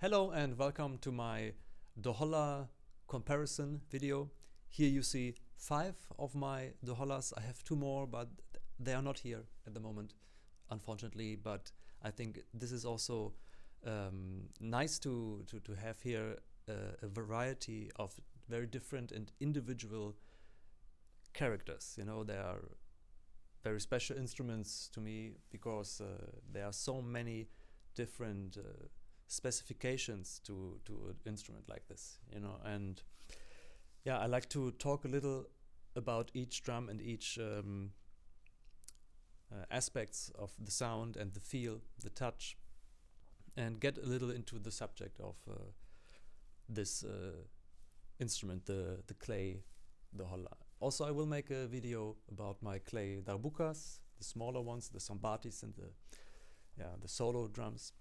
Hello and welcome to my Doholla comparison video. Here you see 5 of my Dohollas. I have 2 more, but they are not here at the moment, unfortunately. But I think this is also nice to have here a variety of very different and individual characters. You know, they are very special instruments to me because there are so many different specifications to an instrument like this, you know. And yeah, I like to talk a little about each drum and each aspects of the sound and the feel, the touch, and get a little into the subject of this instrument, the clay Doholla. Also, I will make a video about my clay Darbukas, the smaller ones, the sambatis and the solo drums.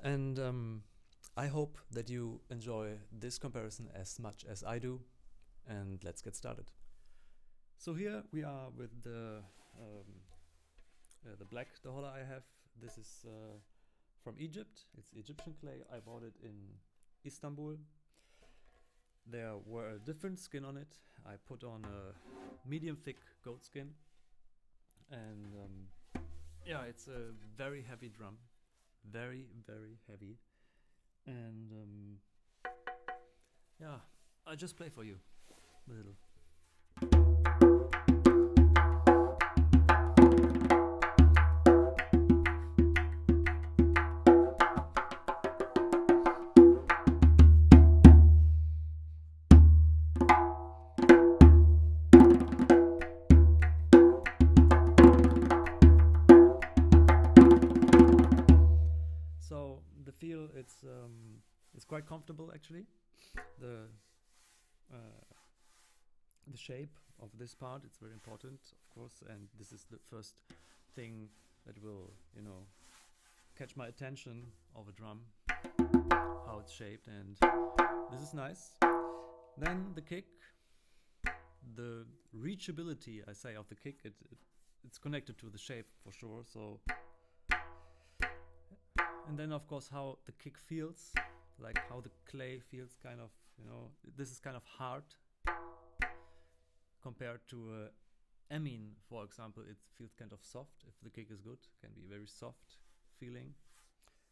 And I hope that you enjoy this comparison as much as I do, and let's get started. So here we are with the black Doholla I have. This is from Egypt. It's Egyptian clay. I bought it in Istanbul. There were a different skin on it. I put on a medium thick goat skin, and yeah, it's a very heavy drum. Very, very heavy. And yeah, I'll just play for you a little. So the feel, it's quite comfortable actually. The shape of this part, it's very important, of course, and this is the first thing that will, you know, catch my attention of a drum, how it's shaped, and this is nice. Then the kick, the reachability, I say, of the kick, it's connected to the shape for sure. So. And then, of course, how the kick feels, like how the clay feels, kind of, you know, this is kind of hard compared to Emin, for example. It feels kind of soft. If the kick is good, it can be very soft feeling.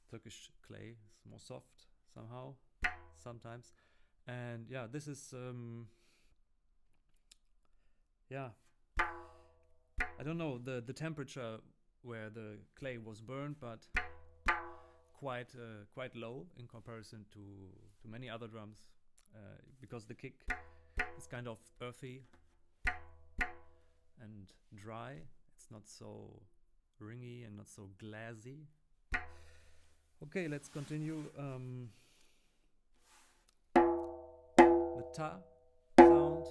Turkish clay is more soft somehow, sometimes. And yeah, this is, yeah, I don't know the temperature where the clay was burned, but quite low in comparison to many other drums, because the kick is kind of earthy and dry. It's not so ringy and not so glassy. Okay, let's continue. The ta sound,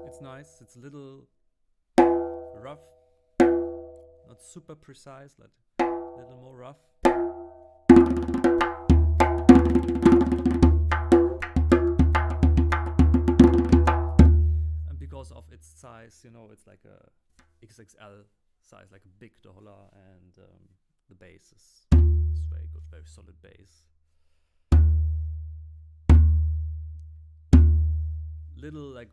it's nice. It's a little rough, not super precise, like a little more rough. And because of its size, you know, it's like a XXL size, like a big Doholla, and the bass is very good, very solid bass. Little like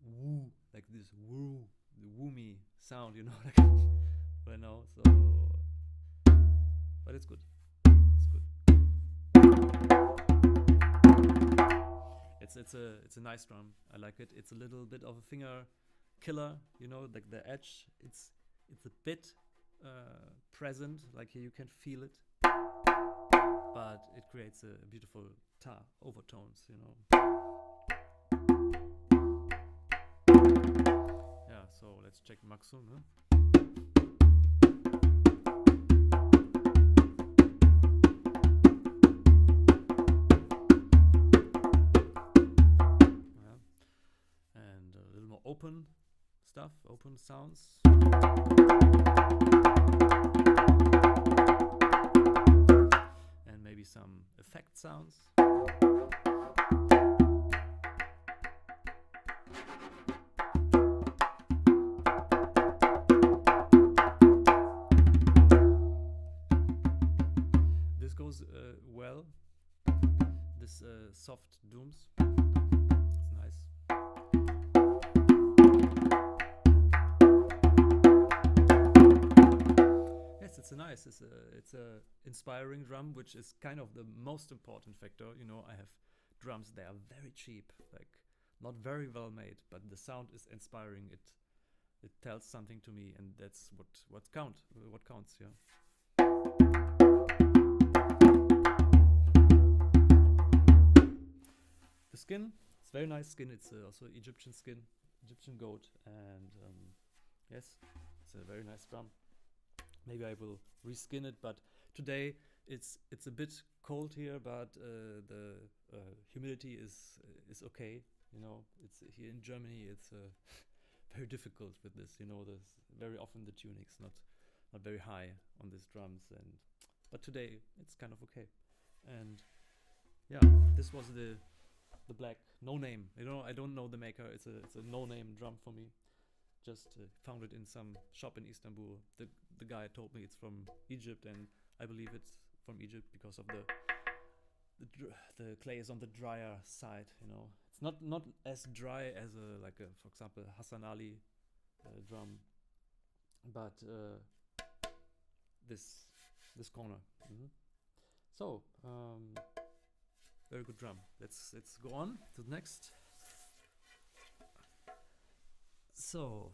woo, like this woo, the woomy sound, you know, like I know, so. But it's good. It's good. It's a nice drum. I like it. It's a little bit of a finger killer, you know, like the edge. It's a bit present, like here you can feel it, but it creates a beautiful overtones, you know. Yeah. So let's check Maxum. Huh? Open stuff, open sounds. And maybe some effect sounds. well. This soft dooms. It's nice. Yes, it's a nice. It's a inspiring drum, which is kind of the most important factor. You know, I have drums. They are very cheap, like not very well made, but the sound is inspiring. It tells something to me, and that's what counts. Yeah. The skin, it's very nice skin. It's also Egyptian skin, Egyptian goat, and yes, it's a very nice drum. Maybe I will reskin it, but today it's a bit cold here, but the humidity is okay. You know, it's here in Germany. It's very difficult with this. You know, there's very often the tuning's not very high on these drums, but today it's kind of okay. And yeah, this was the black no name. You know, I don't know the maker. It's a no name drum for me. Just found it in some shop in Istanbul. The guy told me it's from Egypt, and I believe it's from Egypt because of the clay is on the drier side. You know, it's not as dry as for example, Hassan Ali drum, but this corner. So very good drum. Let's go on to the next. So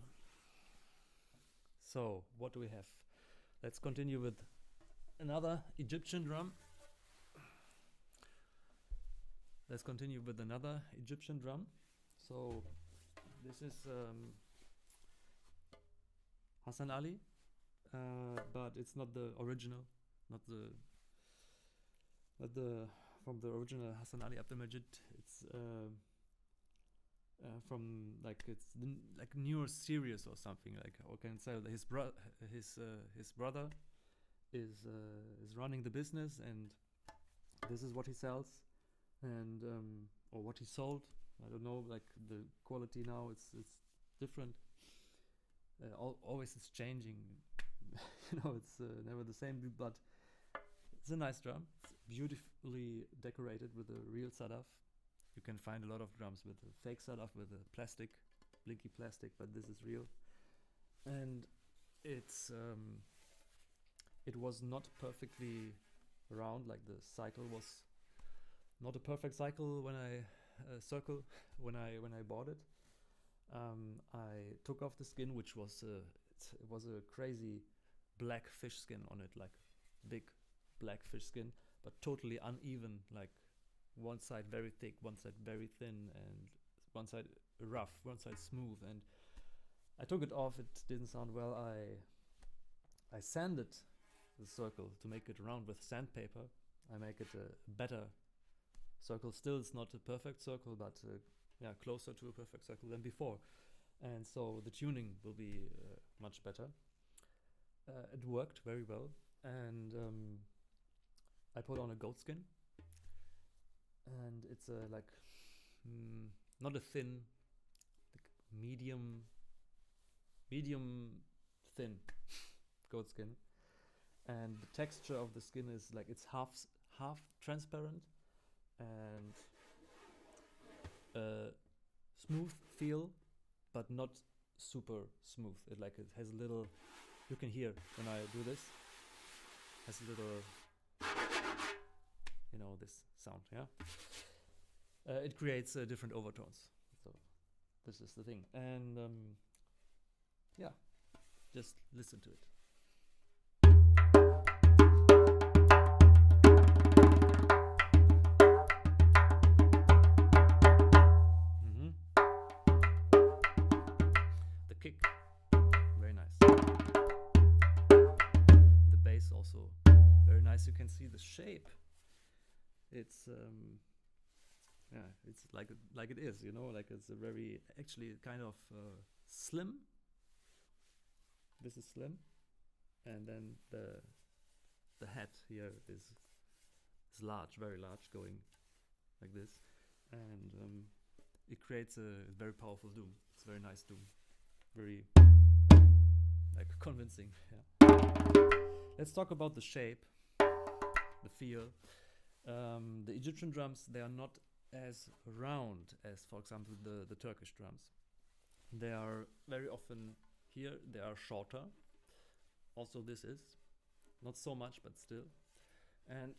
what do we have? Let's continue with another Egyptian drum. So this is Hassan Ali, but it's not the original, not the from the original Hassan Ali Abdelmajid. It's from like like newer series or something, like, or can say his brother is running the business, and this is what he sells, and or what he sold. I don't know, like the quality now it's different. Always it's changing. You know, it's never the same, but it's a nice drum. It's beautifully decorated with a real sadaf. You can find a lot of drums with a fake sadaf, with a plastic, blinky plastic, but this is real. And it's it was not perfectly round, like the cycle was not a perfect cycle when I circle when I bought it. I took off the skin, which was it was a crazy black fish skin on it, like big black fish skin, but totally uneven, like one side very thick, one side very thin, and one side rough, one side smooth. And I took it off. It didn't sound well. I sanded the circle to make it round with sandpaper. I make it a better circle. Still, it's not a perfect circle, but yeah, closer to a perfect circle than before. And so the tuning will be much better. It worked very well, and I put on a goat skin, and it's like not a thin, like medium thin goat skin, and the texture of the skin is like it's half transparent and smooth feel, but not super smooth. It has a little. You can hear when I do this. Has a little, you know, this sound. Yeah. It creates different overtones. So this is the thing, and yeah, just listen to it. Kick, very nice. The bass also very nice. You can see the shape. It's yeah, it's like it is, you know, like it's a very actually kind of slim. This is slim, and then the head here is large, very large, going like this, and it creates a very powerful doom. It's a very nice doom. Very like convincing. Yeah. Let's talk about the shape. the feel. The Egyptian drums, they are not as round as, for example, the Turkish drums. They are very often here, they are shorter. Also this is, not so much, but still. And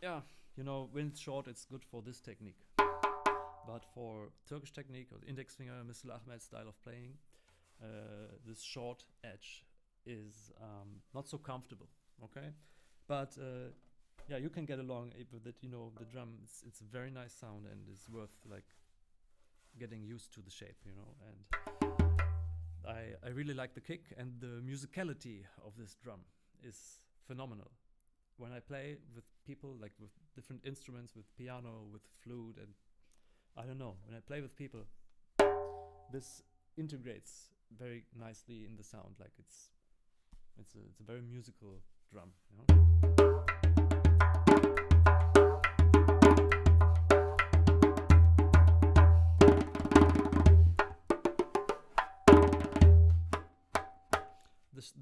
yeah, you know, when it's short, it's good for this technique. But for Turkish technique or the index finger, Mr. Ahmed style of playing, this short edge is not so comfortable, okay? But yeah, you can get along with it, you know, the drum, it's a very nice sound and it's worth like getting used to the shape, you know, and I really like the kick, and the musicality of this drum is phenomenal. When I play with people, like with different instruments, with piano, with flute, and I don't know, when I play with people, this integrates very nicely in the sound, like it's a very musical drum, you know?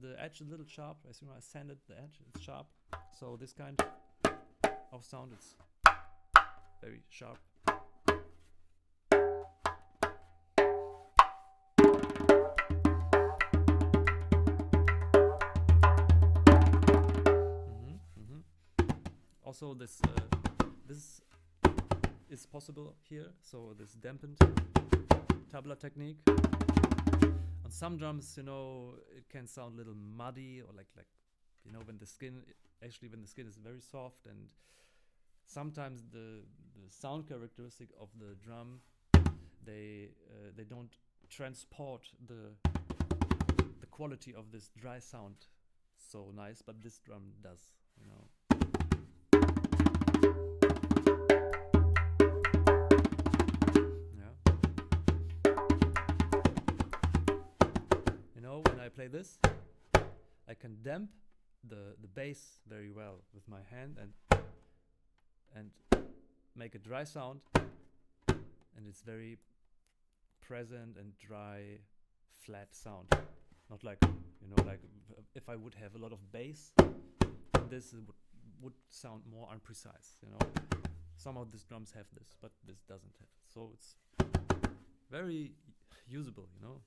The edge is a little sharp. As you know, I sanded the edge, it's sharp. So this kind of sound is very sharp. Also this is possible here, so this dampened tabla technique. On some drums, you know, it can sound a little muddy, or like you know, when the skin is very soft, and sometimes the sound characteristic of the drum, they don't transport the quality of this dry sound so nice, but this drum does, you know. When I play this, I can damp the bass very well with my hand and make a dry sound, and it's very present and dry, flat sound. Not like, you know, like if I would have a lot of bass, this would sound more imprecise, you know. Some of these drums have this, but this doesn't have it. So it's very usable, you know.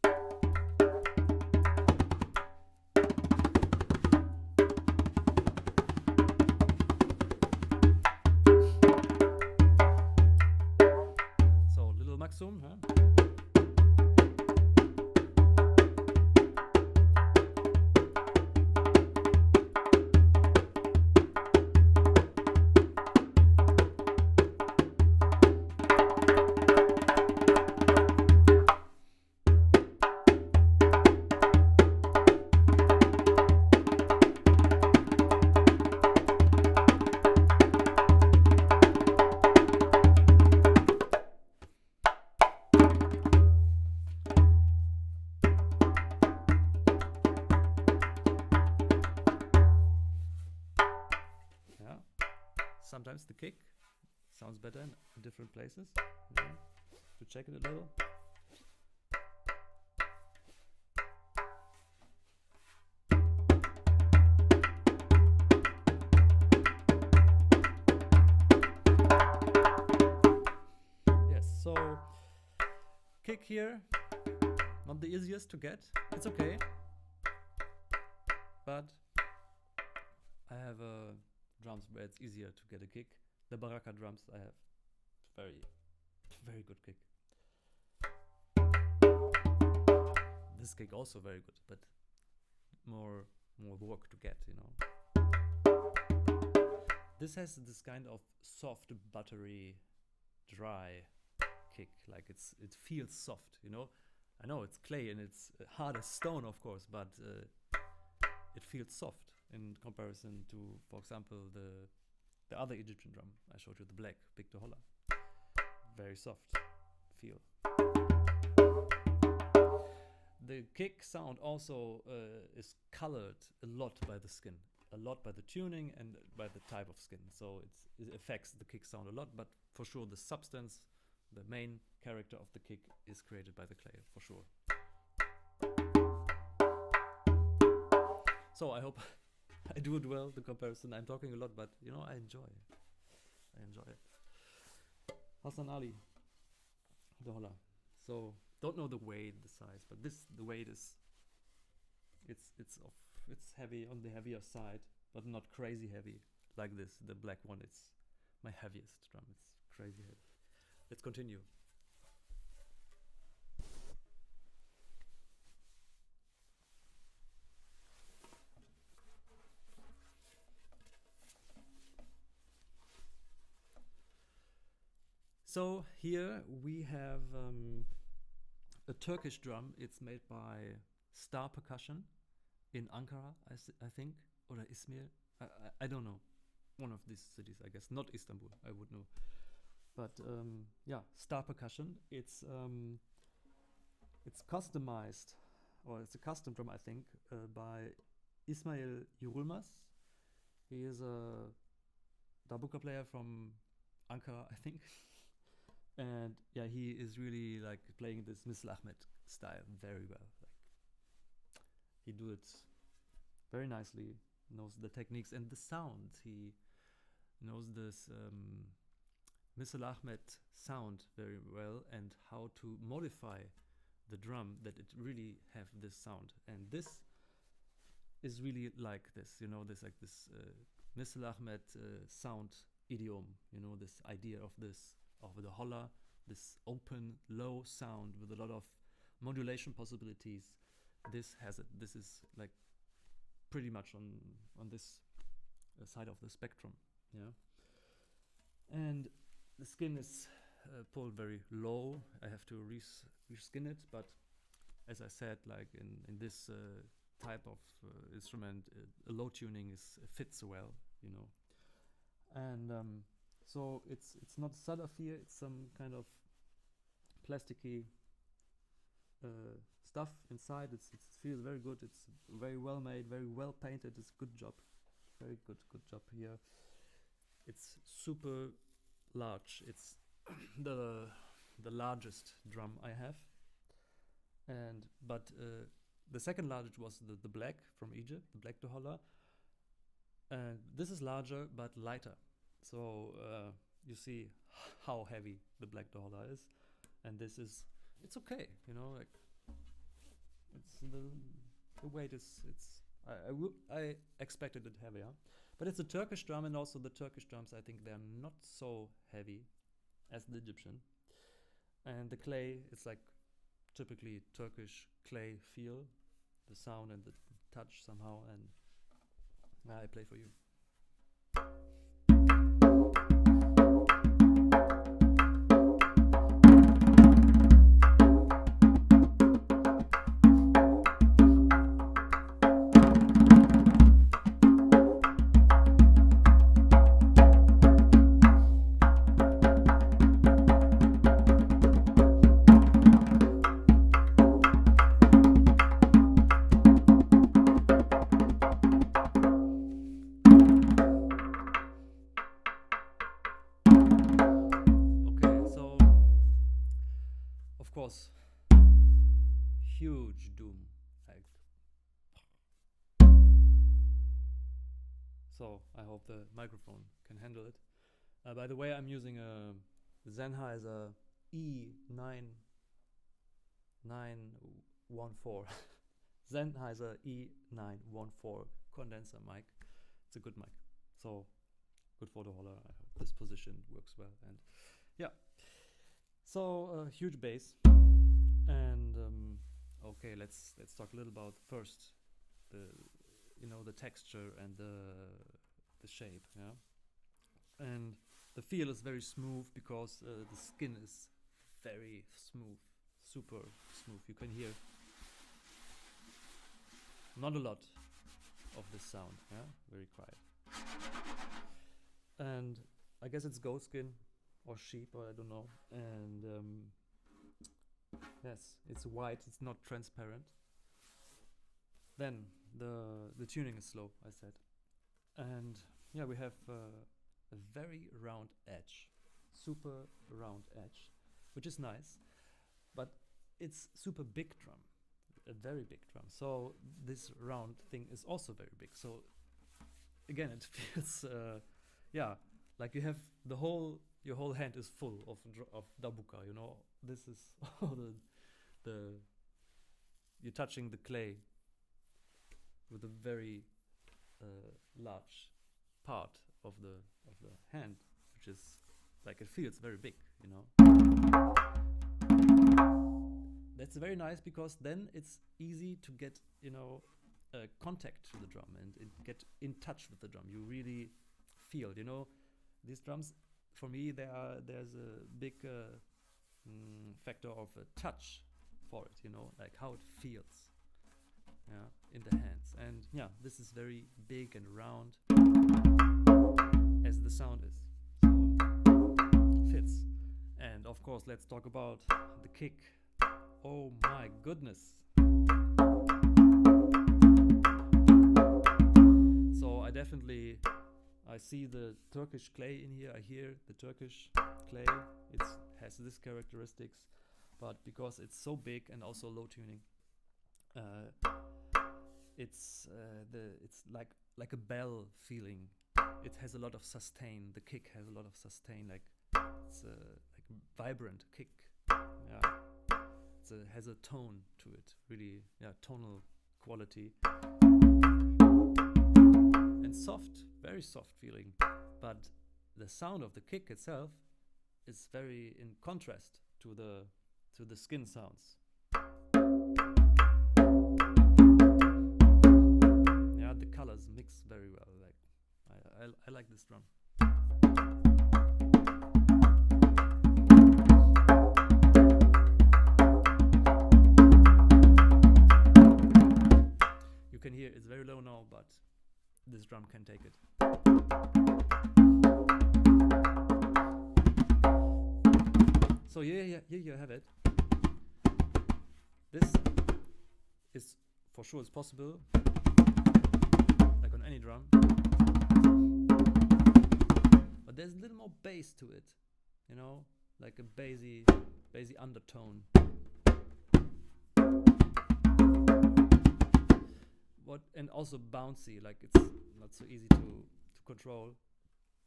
Maxum, huh? Sometimes the kick sounds better in different places. Yeah. To check it a little. Yes, so kick here, not the easiest to get. It's okay, but I have a drums where it's easier to get a kick. The Barakah drums, I have very good kick. This kick also very good, but more work to get, you know. This has this kind of soft, buttery, dry kick, like it feels soft, you know. I know it's clay and it's hard as stone, of course, but it feels soft in comparison to, for example, the other Egyptian drum I showed you, the black big Doholla. Very soft feel. The kick sound also is colored a lot by the skin, a lot by the tuning and by the type of skin. So it affects the kick sound a lot, but for sure the substance, the main character of the kick is created by the clay, for sure. So I hope I do it well, the comparison. I'm talking a lot, but you know, I enjoy it. I enjoy it. Hassan Ali, Doholla. So don't know the weight, the size, but the weight is it's heavy, on the heavier side, but not crazy heavy like this. The black one, it's my heaviest drum. It's crazy heavy. Let's continue. So here we have a Turkish drum. It's made by Star Percussion in Ankara, I think, or Izmir. I don't know. One of these cities, I guess. Not Istanbul, I would know. But yeah, Star Percussion. It's customized, or it's a custom drum, I think, by Ismail Yurulmaz. He is a Dabuka player from Ankara, I think. And yeah, he is really like playing this Misl Ahmed style very well. Like, he do it very nicely, knows the techniques and the sounds. He knows this Misl Ahmed sound very well, and how to modify the drum that it really have this sound. And this is really like this, you know, this like this Misl Ahmed sound idiom, you know, this idea of this, of the Doholla, this open low sound with a lot of modulation possibilities. This has it. This is like pretty much on this side of the spectrum, yeah. And the skin is pulled very low. I have to reskin it, but as I said, like in this type of instrument, a low tuning fits well, you know. And so it's not Salafir, it's some kind of plasticky stuff inside. It feels very good. It's very well made, very well painted. It's good job, very good job here. It's super large. It's the largest drum I have, and but the second largest was the black from Egypt, the black Doholla. And this is larger but lighter. So you see how heavy the black Doholla is, and this is, it's okay, you know, like it's the weight is, it's I expected it heavier, but it's a Turkish drum, and also the Turkish drums, I think they're not so heavy as the Egyptian. And the clay, it's like typically Turkish clay feel, the sound and the touch somehow, and I play for you. Huge doom, like, so I hope the microphone can handle it. By the way, I'm using a Sennheiser E914 Sennheiser E914 condenser mic. It's a good mic, so good for the Doholla. I hope this position works well. And yeah, so huge bass. And okay, let's talk a little about first the texture and the shape, yeah. And the feel is very smooth because the skin is very smooth, super smooth. You can hear not a lot of this sound, yeah, very quiet. And I guess it's goat skin or sheep, or I don't know. And yes, it's white, it's not transparent. Then the tuning is slow, I said. And yeah, we have a very round edge, super round edge, which is nice, but it's super big drum, a very big drum. So this round thing is also very big. So again, it feels, yeah, like you have your whole hand is full of Dabuka. You know, this is all the you're touching the clay with a very large part of the hand, which is like it feels very big. You know, that's very nice because then it's easy to get, you know, contact to the drum and get in touch with the drum. You really feel, you know, these drums. For me, there's a big factor of a touch for it. You know, like how it feels, yeah, in the hands. And yeah, this is very big and round, as the sound is. So fits. And of course, let's talk about the kick. Oh my goodness. So I see the Turkish clay in here. I hear the Turkish clay. It has this characteristics, but because it's so big and also low tuning, it's like a bell feeling. It has a lot of sustain. The kick has a lot of sustain. Like it's like vibrant kick. Yeah. Has a tone to it, really, yeah, tonal quality, and soft, very soft feeling. But the sound of the kick itself is very in contrast to the skin sounds. Yeah, the colors mix very well. Like I like this drum. You can hear it's very low now, but this drum can take it. So here you have it. This is for sure it's possible, like on any drum. But there's a little more bass to it, you know, like a bassy undertone. And also bouncy, like it's not so easy to control.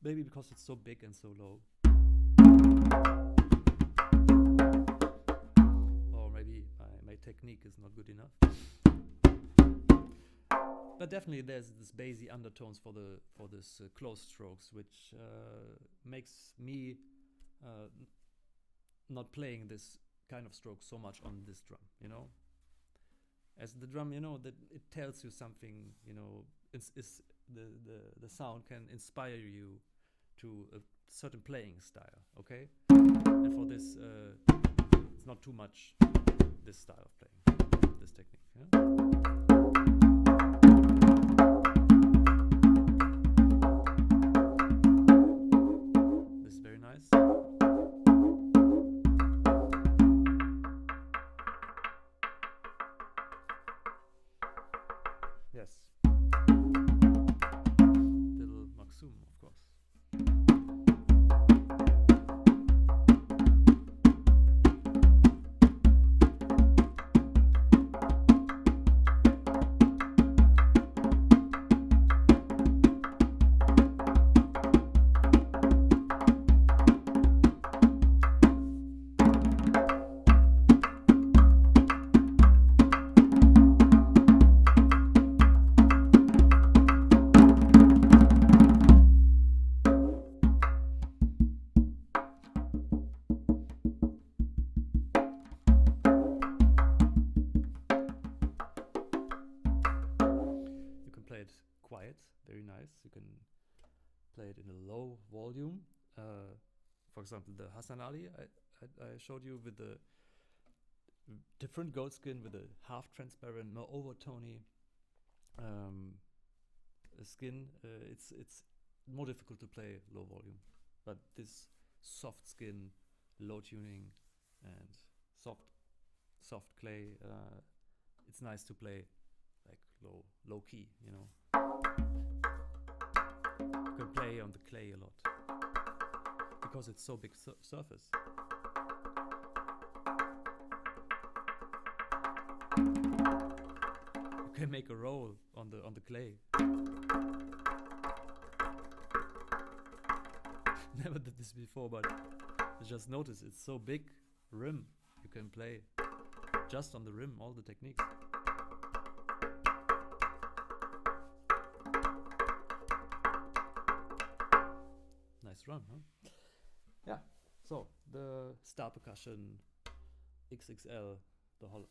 Maybe because it's so big and so low. Or maybe my technique is not good enough. But definitely there's this bassy undertones for this closed strokes, which makes me not playing this kind of stroke so much on this drum, you know. As the drum, you know, that it tells you something, you know, the sound can inspire you to a certain playing style, okay? And for this, it's not too much this style of playing, this technique, yeah? This is very nice. Yes. Little Maxum, of course. Quiet, very nice. You can play it in a low volume. For example, the Hassan Ali I showed you with the different goat skin with a half transparent, more overtony skin. It's more difficult to play low volume, but this soft skin, low tuning, and soft clay. It's nice to play like low key, you know. You can play on the clay a lot because it's so big surface. You can make a roll on the clay. never did this before, but I just noticed it's so big rim. You can play just on the rim all the techniques. Nice run, huh? Yeah. So the Star Percussion XXL Doholla.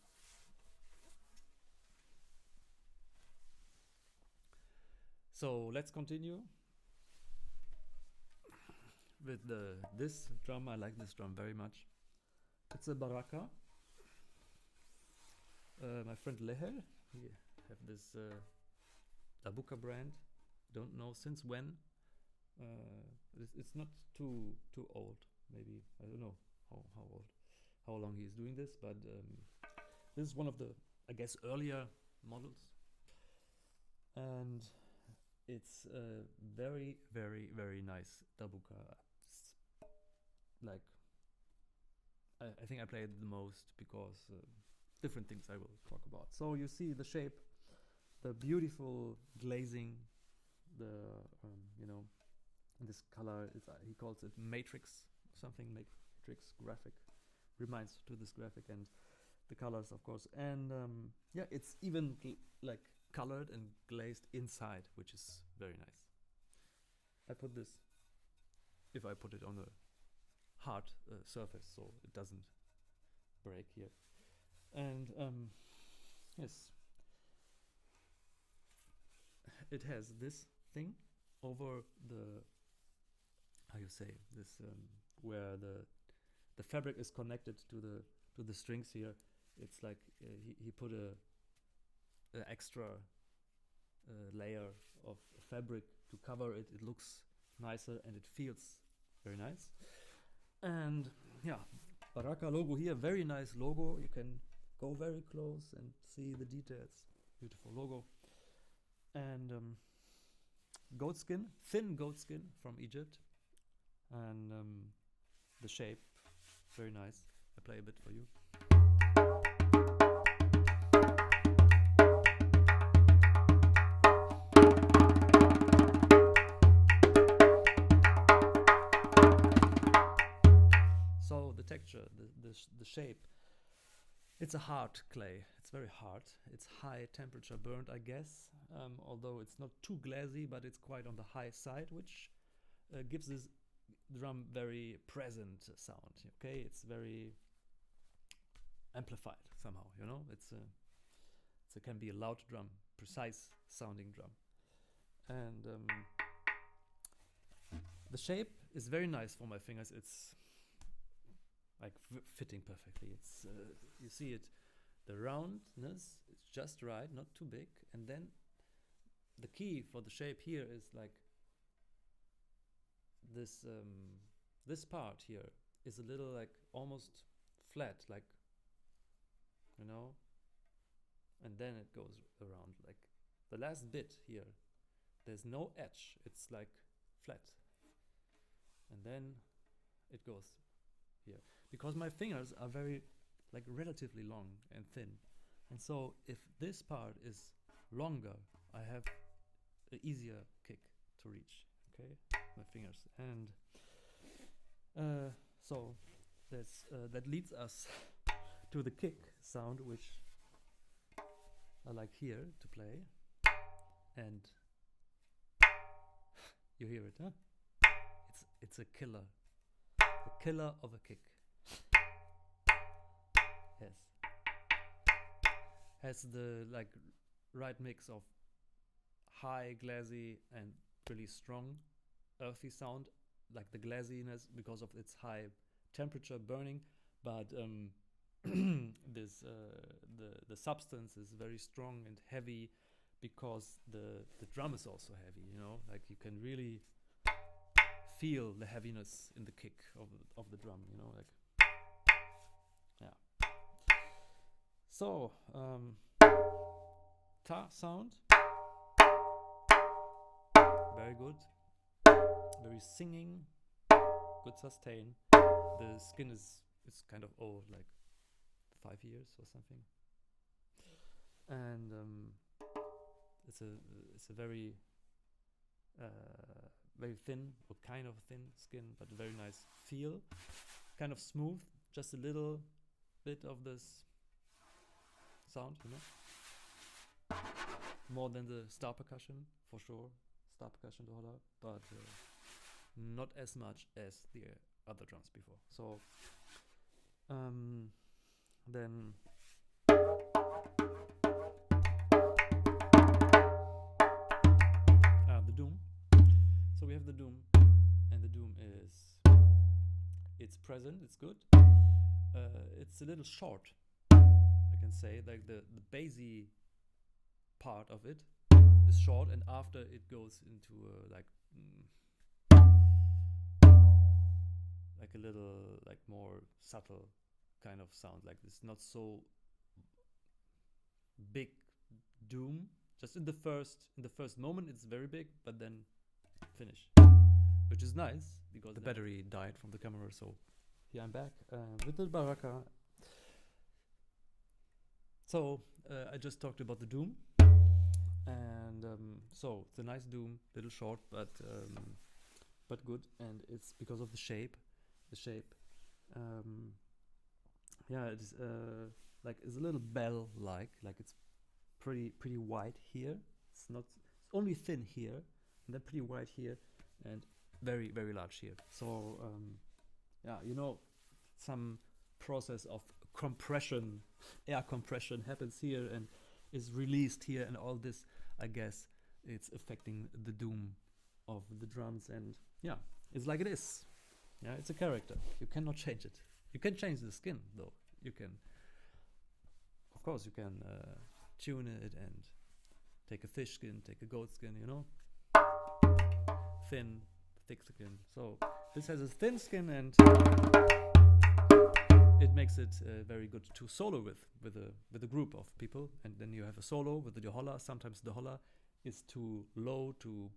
So let's continue with this drum. I like this drum very much. It's a Barakah. My friend Lehel, he have this Dabuka brand. Don't know since when. It's not too old. Maybe I don't know how old, how long he's doing this, but this is one of the, I guess, earlier models, and it's a very, very, very nice Dabuka. It's like I think I play it the most because different things I will talk about. So you see the shape, the beautiful glazing, the you know, this color is he calls it matrix something, matrix graphic, reminds to this graphic, and the colors of course, and yeah, it's even like colored and glazed inside, which is very nice. I put this, if I put it on a hard surface so it doesn't break here, and yes, it has this thing over the, how you say this, where the fabric is connected to the strings here. It's like he put a extra layer of fabric to cover it. It looks nicer and it feels very nice. And yeah, Barakah logo here, very nice logo. You can go very close and see the details. Beautiful logo. And goat skin, thin goat skin from Egypt, and the shape, very nice. I play a bit for you. So the texture, the shape, it's a hard clay. It's very hard. It's high temperature burnt, I guess, although it's not too glassy, but it's quite on the high side, which gives this drum very present sound. Okay, it's very amplified somehow, you know. It can be a loud drum, precise sounding drum, and the shape is very nice for my fingers. It's like fitting perfectly. It's you see it, the roundness is just right, not too big, and then the key for the shape here is like this this part here is a little like almost flat, like, you know, and then it goes around like the last bit here. There's no edge. It's like flat, and then it goes here, because my fingers are very like relatively long and thin, and so if this part is longer, I have an easier kick to reach. Okay, my fingers, and so that's that leads us to the kick sound, which I like here to play, and you hear it, huh? It's a killer of a kick. Yes, has the like right mix of high glassy and really strong earthy sound, like the glassiness because of its high temperature burning, but this the substance is very strong and heavy because the drum is also heavy, you know, like you can really feel the heaviness in the kick of the drum, you know, like, yeah. So ta sound, very good, very singing, good sustain. The skin is kind of old, like 5 years or something, and it's a very very thin, or kind of thin skin, but very nice feel. Kind of smooth, just a little bit of this sound, you know. More than the star percussion, for sure. Star percussion Doholla, but not as much as the other drums before. So then the doom. So we have the doom, and the doom it's present, it's good. It's a little short, I can say. Like the bassy part of it is short, and after it goes into like a little, like more subtle kind of sound, like this, not so big doom. Just in the first moment it's very big, but then finish, which is nice because the battery died from the camera. So here I'm back with the Barakah. So I just talked about the doom, and so it's a nice doom, little short, but good, and it's because of the shape. Yeah, it's like it's a little bell like it's pretty wide here. It's only thin here, and then pretty wide here, and very large here. So yeah, you know, some process of compression, air compression happens here and is released here, and all this, I guess, it's affecting the doom of the drums. And yeah, it's like it is. Yeah, it's a character. You cannot change it. You can change the skin though. You can, of course, you can tune it and take a fish skin, take a goat skin, you know, thin, thick skin. So this has a thin skin, and it makes it very good to solo with a group of people. And then you have a solo with the Doholla. Sometimes the Doholla is too low, too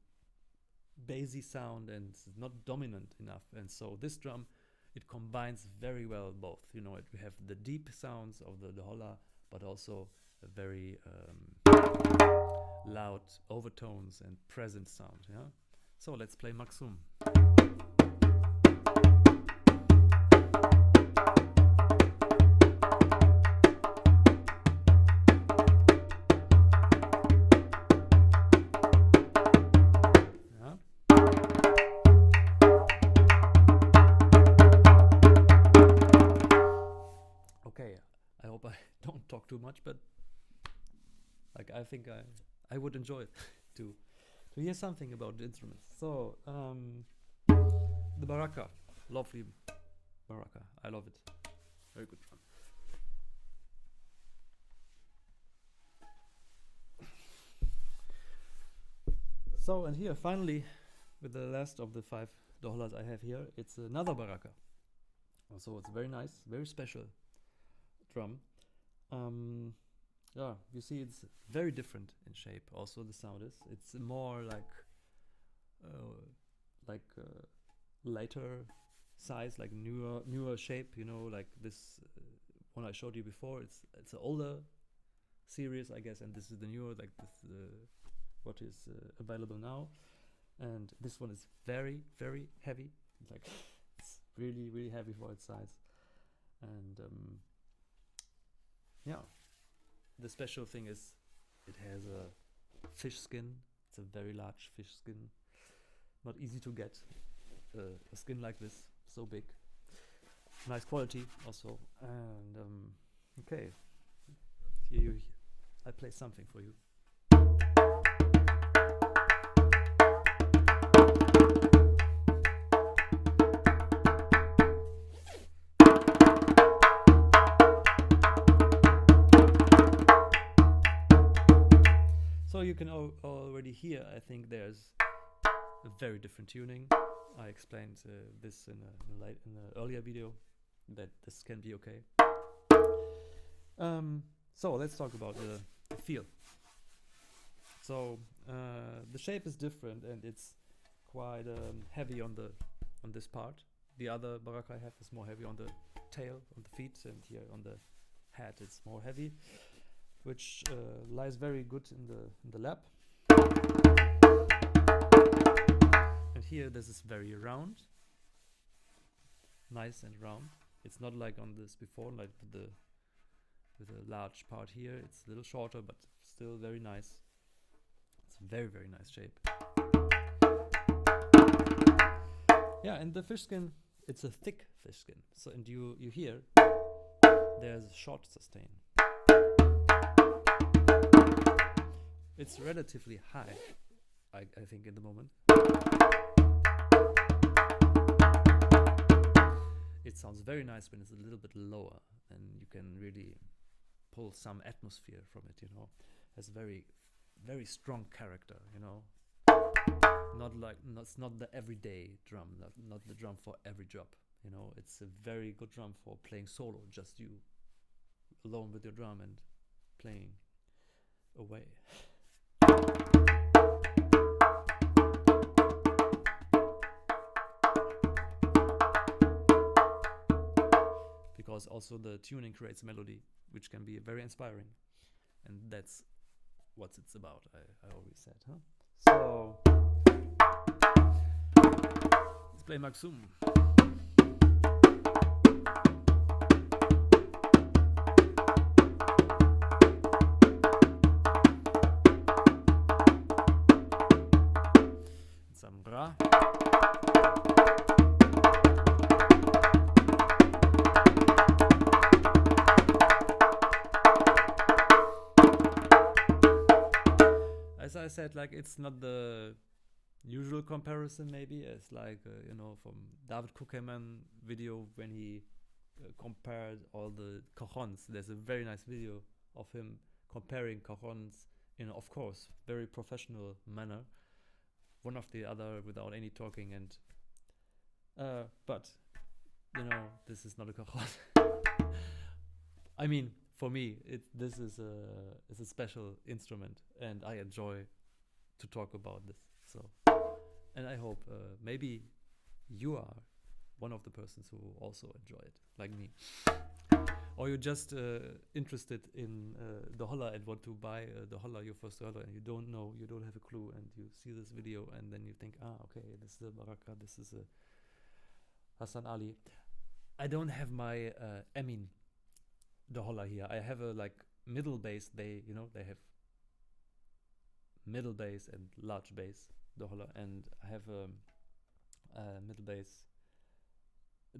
bassy sound, and it's not dominant enough. And so this drum, it combines very well both. You know, we have the deep sounds of the Doholla, but also a very loud overtones and present sound. Yeah. So let's play Maxum. Okay, I hope I don't talk too much, but like I think I would enjoy it to hear something about the instruments. So the Barakah, lovely Barakah, I love it. Very good drum. So, and here finally, with the last of the 5 Dohollas I have here, it's another Barakah. So it's very nice, very special drum. Yeah, you see it's very different in shape. Also the sound is, it's more like lighter size, like newer shape, you know, like this one I showed you before. It's an older series, I guess, and this is the newer, like this what is available now. And this one is very heavy, like it's really heavy for its size. And yeah, the special thing is it has a fish skin. It's a very large fish skin, not easy to get a skin like this, so big. Nice quality also. And okay, here I play something for you. So you can already hear, I think there's a very different tuning. I explained this in an earlier video, that this can be okay. So let's talk about the feel. So the shape is different, and it's quite heavy on this part. The other Barakah I have is more heavy on the tail, on the feet, and here on the head it's more heavy, which lies very good in the lap. And here this is very round, nice and round. It's not like on this before, like with a large part here. It's a little shorter, but still very nice. It's a very, very nice shape. Yeah, and the fish skin, it's a thick fish skin. So, and you hear there's a short sustain. It's relatively high, I think, in the moment. It sounds very nice when it's a little bit lower, and you can really pull some atmosphere from it, you know. Has very, very strong character, you know. It's not the everyday drum, not the drum for every job, you know. It's a very good drum for playing solo, just you alone with your drum and playing away. Because also the tuning creates melody, which can be very inspiring, and that's what it's about. I always said, huh? So let's play Maxum. Some Bra. As I said, like, it's not the usual comparison, maybe. It's like, you know, from David Kuckerman video when he compared all the cajons. There's a very nice video of him comparing cajons in, of course, very professional manner, one after the other without any talking. And but you know, this is not a cajon. I mean, for me, this is a special instrument, and I enjoy to talk about this. So, and I hope maybe you are one of the persons who also enjoy it, like me, or you're just interested in Doholla and want to buy Doholla, your first Doholla, and you don't know, you don't have a clue, and you see this video, and then you think, okay, this is a Barakah, this is a Hassan Ali. I don't have my Emin Doholla here. I have a like middle bass. They have middle bass and large bass Doholla, and I have a middle bass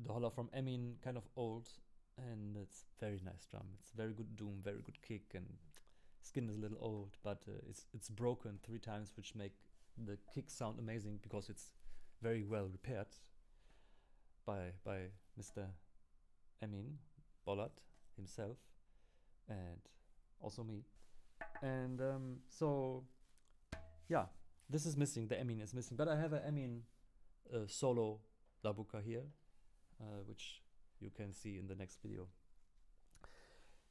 Doholla from Emin, kind of old, and it's very nice drum. It's very good doom, very good kick, and skin is a little old, but it's broken 3 times, which make the kick sound amazing because it's very well repaired by Mr. Emin Bollat himself, and also me. And so yeah, this is missing, the Emin is missing, but I have an Emin solo Dabuka here, which you can see in the next video.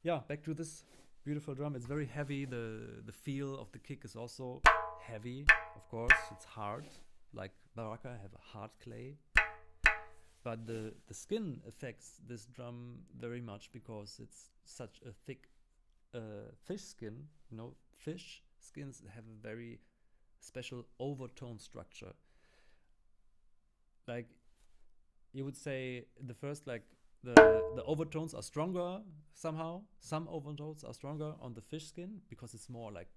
Yeah, back to this beautiful drum. It's very heavy. The feel of the kick is also heavy, of course. It's hard, like Barakah have a hard clay. But the skin affects this drum very much because it's such a thick fish skin. You know, fish skins have a very special overtone structure. Like, you would say the first, like, the overtones are stronger somehow. Some overtones are stronger on the fish skin because it's more like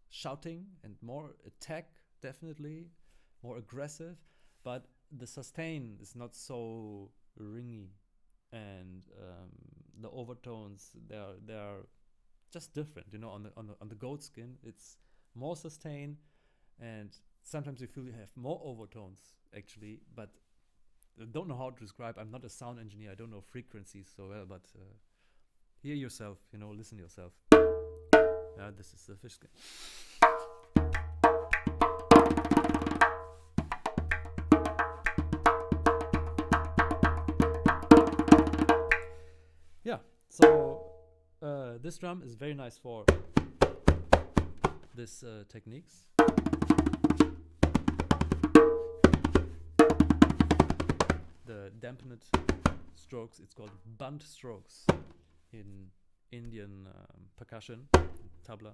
shouting and more attack, definitely more aggressive. But the sustain is not so ringy, and the overtones they're just different. You know, on the goat skin it's more sustain, and sometimes you feel you have more overtones actually, but I don't know how to describe. I'm not a sound engineer. I don't know frequencies so well, but hear yourself. You know, listen yourself. Yeah, this is the fish skin. Yeah, so this drum is very nice for this techniques. The dampened strokes, it's called bunt strokes in Indian percussion, tabla.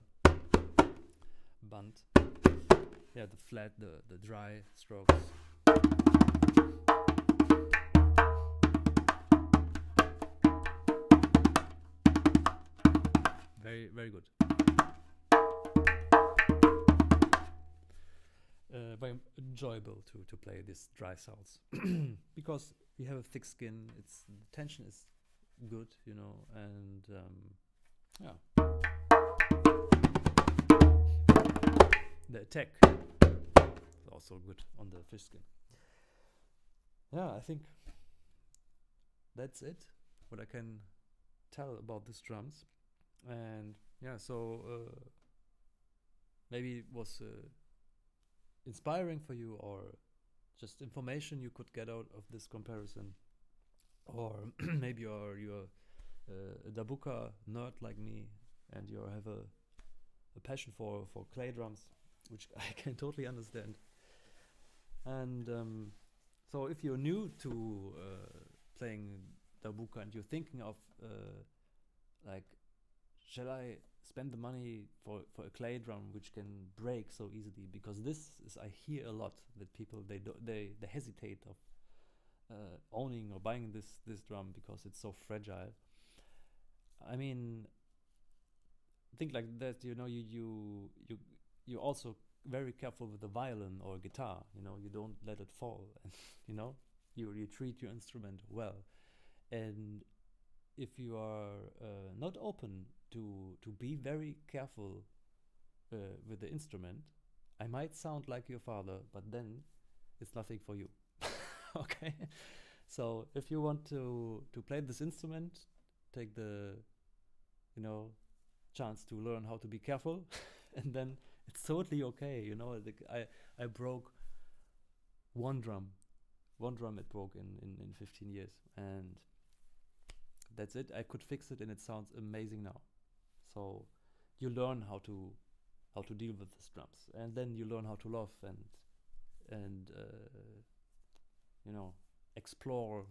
band. Yeah, the flat, the dry strokes. Very, very good. Very enjoyable to play these dry sounds because you have a thick skin. It's the tension is good, you know, and yeah, the attack is also good on the fish skin. Yeah, I think that's it. What I can tell about these drums, and yeah, so maybe it was inspiring for you, or just information you could get out of this comparison, or maybe you're a Dabuka nerd like me, and you have a passion for clay drums, which I can totally understand. And so if you're new to playing Dabuka and you're thinking of like, shall I spend the money for a clay drum which can break so easily? Because this is, I hear a lot that people they hesitate of owning or buying this drum because it's so fragile. I mean, think like that, you know, you also very careful with the violin or guitar, you know, you don't let it fall, and you know, you treat your instrument well. And if you are not open to be very careful with the instrument, I might sound like your father, but then it's nothing for you. Okay, so if you want to play this instrument, take the, you know, chance to learn how to be careful, and then it's totally okay. You know, I broke one drum it broke in 15 years, and that's it. I could fix it and it sounds amazing now. So you learn how to deal with these drums, and then you learn how to love and you know, explore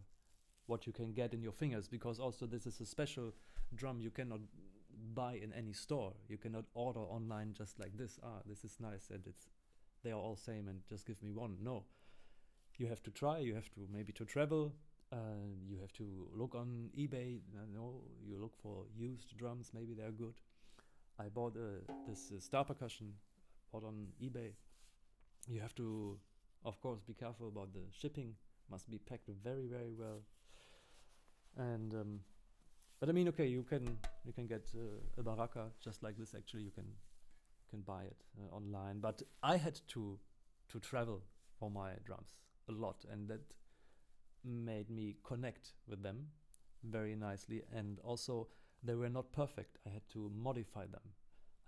what you can get in your fingers, because also this is a special drum you cannot buy in any store. You cannot order online just like this. This is nice and they are all same and just give me one. No, you have to try. You have to maybe to travel. You have to look on eBay. You look for used drums. Maybe they're good. I bought this Star Percussion, bought on eBay. You have to, of course, be careful about the shipping. Must be packed very, very well. And but I mean, okay, you can get a Barakah just like this. Actually, you can buy it online. But I had to travel for my drums a lot, and that made me connect with them very nicely. And also, they were not perfect. I had to modify them.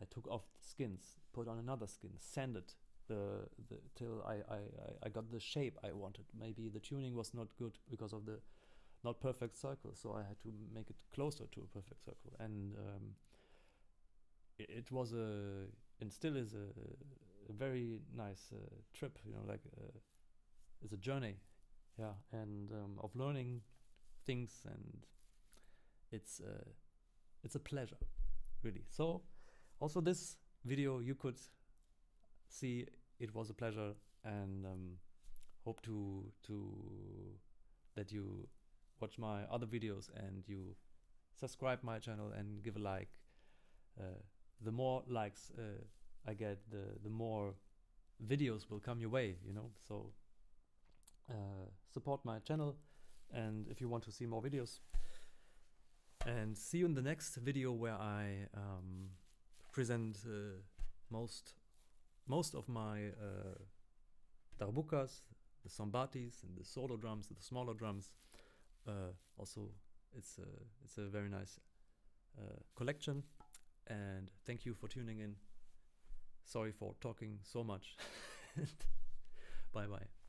I took off the skins, put on another skin, sanded till I got the shape I wanted. Maybe the tuning was not good because of the not perfect circle, so I had to make it closer to a perfect circle. And it was and still is a very nice trip, you know, like it's a journey, yeah, and of learning things, and it's a pleasure, really. So also this video, you could see it was a pleasure, and hope to that you watch my other videos and you subscribe my channel and give a like. The more likes I get, the more videos will come your way, you know. So support my channel, and if you want to see more videos, and see you in the next video where I present most of my Darbukas, the Sambatis, and the solo drums, the smaller drums. Also, it's a very nice collection, and thank you for tuning in. Sorry for talking so much. Bye bye.